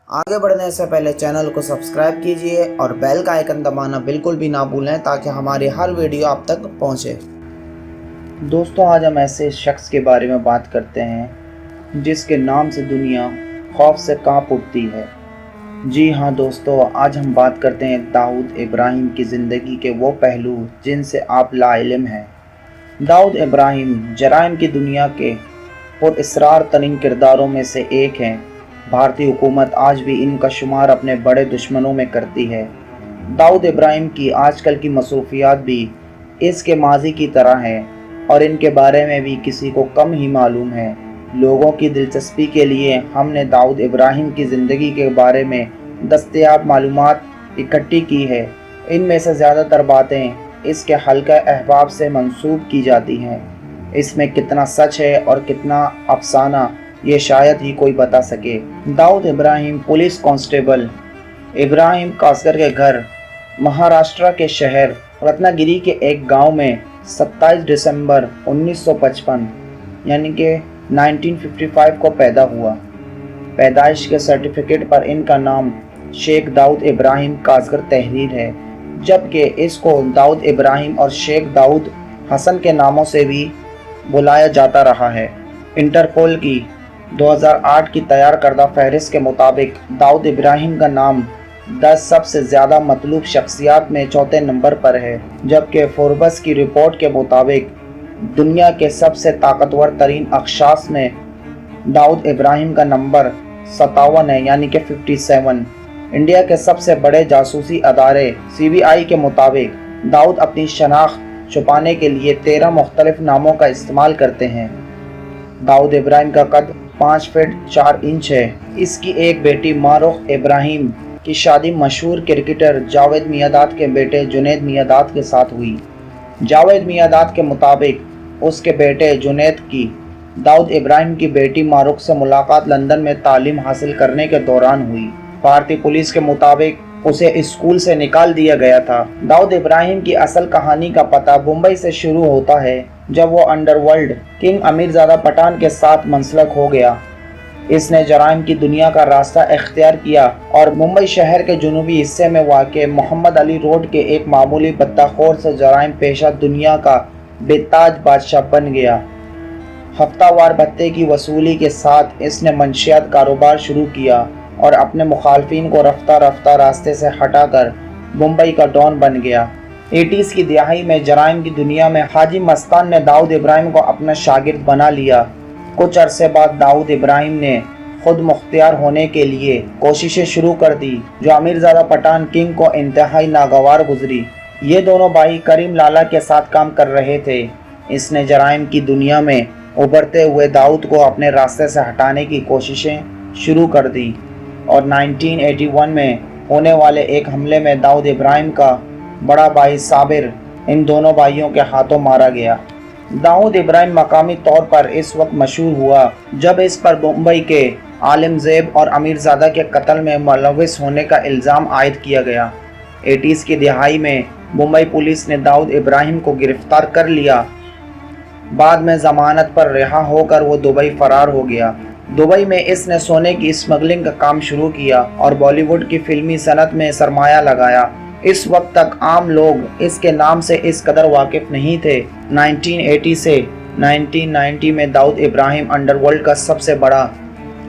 आगे बढ़ने से पहले चैनल को सब्सक्राइब कीजिए और बेल का आइकन दबाना बिल्कुल भी ना भूलें ताकि हमारी हर वीडियो आप तक पहुंचे। दोस्तों, आज हम ऐसे शख्स के बारे में बात करते हैं जिसके नाम से दुनिया खौफ से कांप उठती है। जी हाँ दोस्तों, आज हम बात करते हैं दाऊद इब्राहिम की ज़िंदगी के वो पहलू जिनसे आप लाइल्म हैं। दाऊद इब्राहिम जराइम की दुनिया के पुरअसरार तरीन किरदारों में से एक हैं। भारतीय हुकूमत आज भी इनका शुमार अपने बड़े दुश्मनों में करती है। दाऊद इब्राहिम की आजकल की मसरूफियात भी इसके माजी की तरह हैं और इनके बारे में भी किसी को कम ही मालूम है। लोगों की दिलचस्पी के लिए हमने दाऊद इब्राहिम की ज़िंदगी के बारे में दस्तयाब मालूमात इकट्ठी की है। इनमें से ज़्यादातर बातें इसके हल्का अहबाब से मंसूब की जाती हैं। इसमें कितना सच है और कितना अफसाना ये शायद ही कोई बता सके। दाऊद इब्राहिम पुलिस कांस्टेबल इब्राहिम कासगर के घर महाराष्ट्र के शहर रत्नागिरी के एक गांव में 27 दिसंबर 1955 यानी कि 1955 को पैदा हुआ। पैदाइश के सर्टिफिकेट पर इनका नाम शेख दाऊद इब्राहिम कासगर तहरीर है, जबकि इसको दाऊद इब्राहिम और शेख दाऊद हसन के नामों से भी बुलाया जाता रहा है। इंटरपोल की 2008 की तैयार करदा फहरिस्त के मुताबिक दाऊद इब्राहिम का नाम 10 सबसे ज़्यादा मतलूब शख्सियात में चौथे नंबर पर है, जबकि फोर्ब्स की रिपोर्ट के मुताबिक दुनिया के सबसे ताकतवर तरीन अखशास में दाऊद इब्राहिम का नंबर 57 है, यानी कि 57। इंडिया के सबसे बड़े जासूसी अदारे CBI के मुताबिक दाऊद अपनी शनाख्त छुपाने के लिए 13 मुख्तलिफ नामों का इस्तेमाल करते हैं। दाऊद इब्राहिम का कद 5 फीट 4 इंच है। इसकी एक बेटी मारूख इब्राहिम की शादी मशहूर क्रिकेटर जावेद मियांदाद के बेटे जुनैद मियांदाद के साथ हुई। जावेद मियांदाद के मुताबिक उसके बेटे जुनैद की दाऊद इब्राहिम की बेटी मारूख से मुलाकात लंदन में तालीम हासिल करने के दौरान हुई। भारतीय पुलिस के मुताबिक उसे स्कूल से निकाल दिया गया था। दाऊद इब्राहिम की असल कहानी का पता मुंबई से शुरू होता है, जब वो अंडरवर्ल्ड किंग अमीरजादा पठान के साथ मंसलक हो गया। इसने जराइम की दुनिया का रास्ता इख्तियार किया और मुंबई शहर के जुनूबी हिस्से में वाक़े मोहम्मद अली रोड के एक मामूली बत्ताखोर से जराइम पेशा दुनिया का बेताज बादशाह बन गया। हफ्तावार भत्ते की वसूली के साथ इसने मंशियात कारोबार शुरू किया और अपने मुखालफिन को रफ्ता रफ्ता रास्ते से हटाकर मुंबई का डॉन बन गया। 80s की दिहाई में जराइम की दुनिया में हाजी मस्तान ने दाऊद इब्राहिम को अपना शागिर्द बना लिया। कुछ अरसे बाद दाऊद इब्राहिम ने खुद मुख्तियार होने के लिए कोशिशें शुरू कर दी, जो अमीरजादा पठान किंग को इंतहाई नागवार गुजरी। ये दोनों भाई करीम लाला के साथ काम कर रहे थे। इसने जराइम की दुनिया में उभरते हुए दाऊद को अपने रास्ते से हटाने की कोशिशें शुरू कर दी और 1981 में होने वाले एक हमले में दाऊद इब्राहिम का बड़ा भाई साबिर इन दोनों भाइयों के हाथों मारा गया। दाऊद इब्राहिम मकामी तौर पर इस वक्त मशहूर हुआ जब इस पर मुंबई के आलिम ज़ेब और अमीरजादा के कत्ल में मुलव्विस होने का इल्ज़ाम आयद किया गया। 80s की दिहाई में मुंबई पुलिस ने दाऊद इब्राहिम को गिरफ्तार कर लिया। बाद में ज़मानत पर रिहा होकर वो दुबई फ़रार हो गया। दुबई में इसने सोने की स्मगलिंग का काम शुरू किया और बॉलीवुड की फिल्मी सनत में सरमाया लगाया। इस वक्त तक आम लोग इसके नाम से इस कदर वाकिफ नहीं थे। 1980 से 1990 में दाऊद इब्राहिम अंडरवर्ल्ड का सबसे बड़ा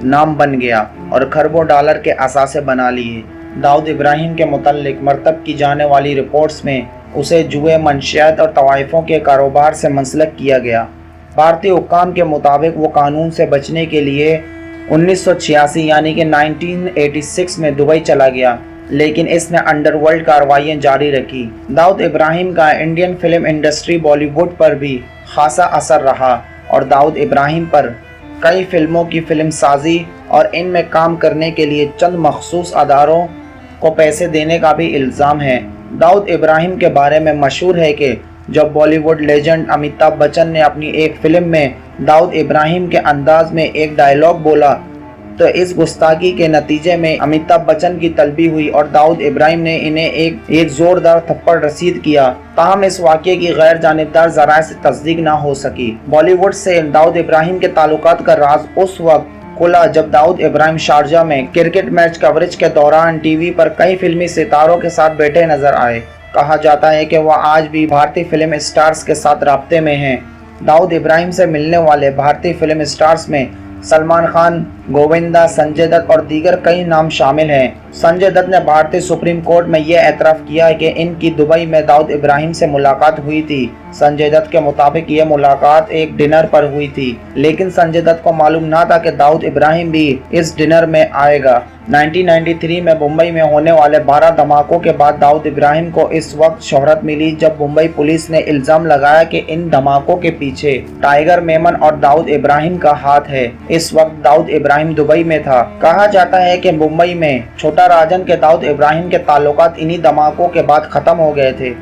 नाम बन गया और खरबों डॉलर के असासे बना लिए। दाऊद इब्राहिम के मुतल्लिक मरतब की जाने वाली रिपोर्ट्स में उसे जुए, मंशियात और तवाइफों के कारोबार से मंसलक किया गया। भारतीय हुक्काम के मुताबिक वो कानून से बचने के लिए 1986 यानी कि 1986 में दुबई चला गया, लेकिन इसने अंडरवर्ल्ड कार्रवाइयाँ जारी रखी। दाऊद इब्राहिम का इंडियन फिल्म इंडस्ट्री बॉलीवुड पर भी खासा असर रहा और दाऊद इब्राहिम पर कई फिल्मों की फिल्म साजी और इनमें काम करने के लिए चंद मखसूस अदारों को पैसे देने का भी इल्ज़ाम है। दाऊद इब्राहिम के बारे में मशहूर है कि जब बॉलीवुड लेजेंड अमिताभ बच्चन ने अपनी एक फिल्म में दाऊद इब्राहिम के अंदाज में एक डायलॉग बोला तो इस गुस्ताखी के नतीजे में अमिताभ बच्चन की तलबी हुई और दाऊद इब्राहिम ने इन्हें एक जोरदार थप्पड़ रसीद किया। ताहम इस वाक़े की गैर जानिबदार ज़राए से तस्दीक ना हो सकी। बॉलीवुड से दाऊद इब्राहिम के ताल्लुकात का राज उस वक्त खुला जब दाऊद इब्राहिम शारजा में क्रिकेट मैच कवरेज के दौरान टीवी पर कई फिल्मी सितारों के साथ बैठे नजर आए। कहा जाता है कि वह आज भी भारतीय फिल्म स्टार्स के साथ राब्ते में हैं। दाऊद इब्राहिम से मिलने वाले भारतीय फिल्म स्टार्स में सलमान खान, गोविंदा, संजय दत्त और दीगर कई नाम शामिल हैं। संजय दत्त ने भारतीय सुप्रीम कोर्ट में यह एतराफ़ किया है कि इनकी दुबई में दाऊद इब्राहिम से मुलाकात हुई थी। संजय दत्त के मुताबिक यह मुलाकात एक डिनर पर हुई थी, लेकिन संजय दत्त को मालूम न था कि दाऊद इब्राहिम भी इस डिनर में आएगा। 1993 में मुंबई में होने वाले 12 धमाकों के बाद दाऊद इब्राहिम को इस वक्त शोहरत मिली जब मुंबई पुलिस ने इल्जाम लगाया कि इन धमाकों के पीछे टाइगर मेमन और दाऊद इब्राहिम का हाथ है। इस वक्त दाऊद इब्राहिम दुबई में था। कहा जाता है कि मुंबई में छोटा राजन के दाऊद इब्राहिम के ताल्लुकात इन्हीं धमाकों के बाद खत्म हो गए थे।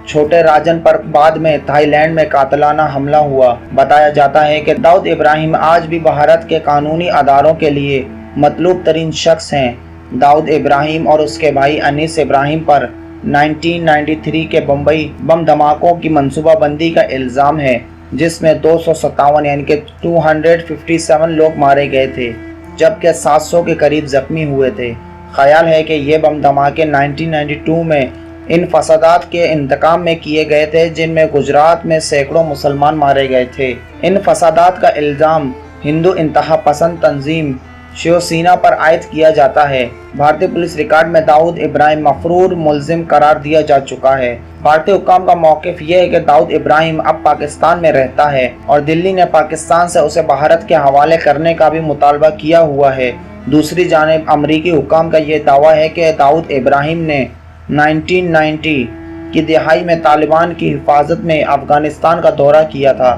छोटे राजन पर बाद में थाईलैंड में कातिलाना हमला हुआ। बताया जाता है कि दाऊद इब्राहिम आज भी भारत के कानूनी अदारों के लिए मतलूब तरीन शख्स हैं। दाऊद इब्राहिम और उसके भाई अनीस इब्राहिम पर 1993 के बम्बई बम धमाकों की मंसूबाबंदी का इल्ज़ाम है, जिसमें 257 यानी कि 257 लोग मारे गए थे, जबकि 700 के करीब जख्मी हुए थे। ख्याल है कि ये बम धमाके 1992 में इन फसादात के इंतकाम में किए गए थे, जिनमें गुजरात में सैकड़ों मुसलमान मारे गए थे। इन फसादात का इल्ज़ाम हिंदू इंतहा पसंद तंजीम शिवसेना पर आयद किया जाता है। भारतीय पुलिस रिकॉर्ड में दाऊद इब्राहिम मफरूर मुल्जिम करार दिया जा चुका है। भारतीय हुक्काम का मौक़िफ़ यह है कि दाऊद इब्राहिम अब पाकिस्तान में रहता है और दिल्ली ने पाकिस्तान से उसे भारत के हवाले करने का भी मुतालबा किया हुआ है। दूसरी जानिब अमरीकी हुक्काम का यह दावा है कि दाऊद इब्राहिम ने 1990 की दिहाई में तालिबान की हिफाजत में अफगानिस्तान का दौरा किया था।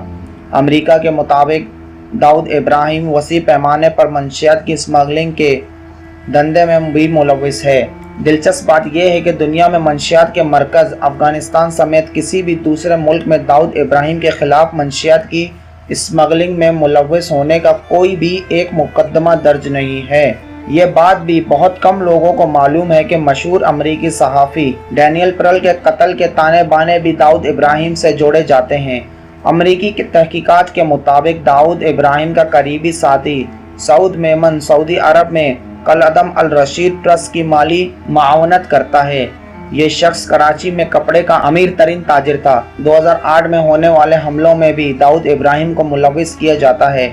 अमरीका के मुताबिक दाऊद इब्राहिम वसी पैमाने पर मंशियात की स्मगलिंग के धंधे में भी मुलविस है। दिलचस्प बात यह है कि दुनिया में मंशियात के मरकज़ अफगानिस्तान समेत किसी भी दूसरे मुल्क में दाऊद इब्राहिम के खिलाफ मंशियात की स्मगलिंग में मुलविस होने का कोई भी एक मुकदमा दर्ज नहीं है। ये बात भी बहुत कम लोगों को मालूम है कि मशहूर अमरीकी सहाफ़ी डैनियल पेरल के कत्ल के ताने बाने भी दाऊद इब्राहिम से जोड़े जाते हैं। अमरीकी की तहकीकात के मुताबिक दाऊद इब्राहिम का करीबी साथी सऊद मेमन सऊदी अरब में कलअदम अल रशीद ट्रस्ट की माली मावनत करता है। ये शख्स कराची में कपड़े का अमीर तरीन ताजिर था। 2008 में होने वाले हमलों में भी दाऊद इब्राहिम को मुलविस किया जाता है।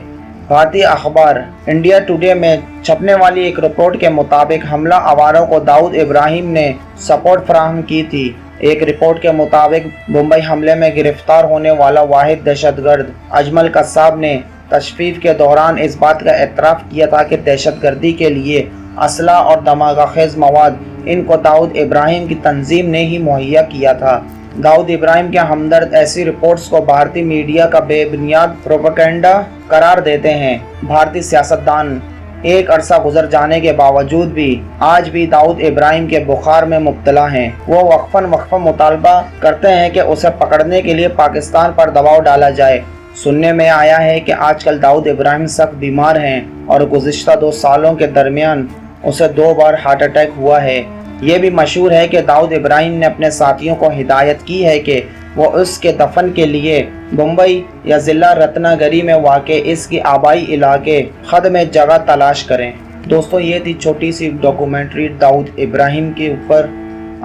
भारतीय अखबार इंडिया टुडे में छपने वाली एक रिपोर्ट के मुताबिक हमला आवारों को दाऊद इब्राहिम ने सपोर्ट फराहम की थी। एक रिपोर्ट के मुताबिक मुंबई हमले में गिरफ्तार होने वाला वाहिद दहशतगर्द अजमल कस्साब ने तशरीफ के दौरान इस बात का एतराफ़ किया था कि दहशतगर्दी के लिए असला और धमाकाखेज़ मवाद इनको दाऊद इब्राहिम की तंजीम ने ही मुहैया किया था। दाऊद इब्राहिम के हमदर्द ऐसी रिपोर्ट्स को भारतीय मीडिया का बेबुनियाद प्रोपेगेंडा करार देते हैं। भारतीय सियासतदान एक अरसा गुजर जाने के बावजूद भी आज भी दाऊद इब्राहिम के बुखार में मुब्तला हैं। वो वक्फन मुतालबा करते हैं कि उसे पकड़ने के लिए पाकिस्तान पर दबाव डाला जाए। सुनने में आया है कि आजकल दाऊद इब्राहिम सख्त बीमार हैं और गुज़िश्ता 2 सालों के दरमियान उसे 2 बार हार्ट अटैक हुआ है। ये भी मशहूर है कि दाऊद इब्राहिम ने अपने साथियों को हिदायत की है कि वो उसके दफन के लिए मुंबई या ज़िला रत्नागिरी में वाक़े इसकी आबाई इलाके खद में जगह तलाश करें। दोस्तों, ये थी छोटी सी डॉक्यूमेंट्री दाऊद इब्राहिम के ऊपर।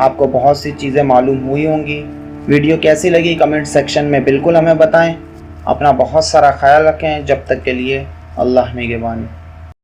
आपको बहुत सी चीज़ें मालूम हुई होंगी। वीडियो कैसी लगी कमेंट सेक्शन में बिल्कुल हमें बताएं। अपना बहुत सारा ख्याल रखें। जब तक के लिए अल्लाह निगहबान।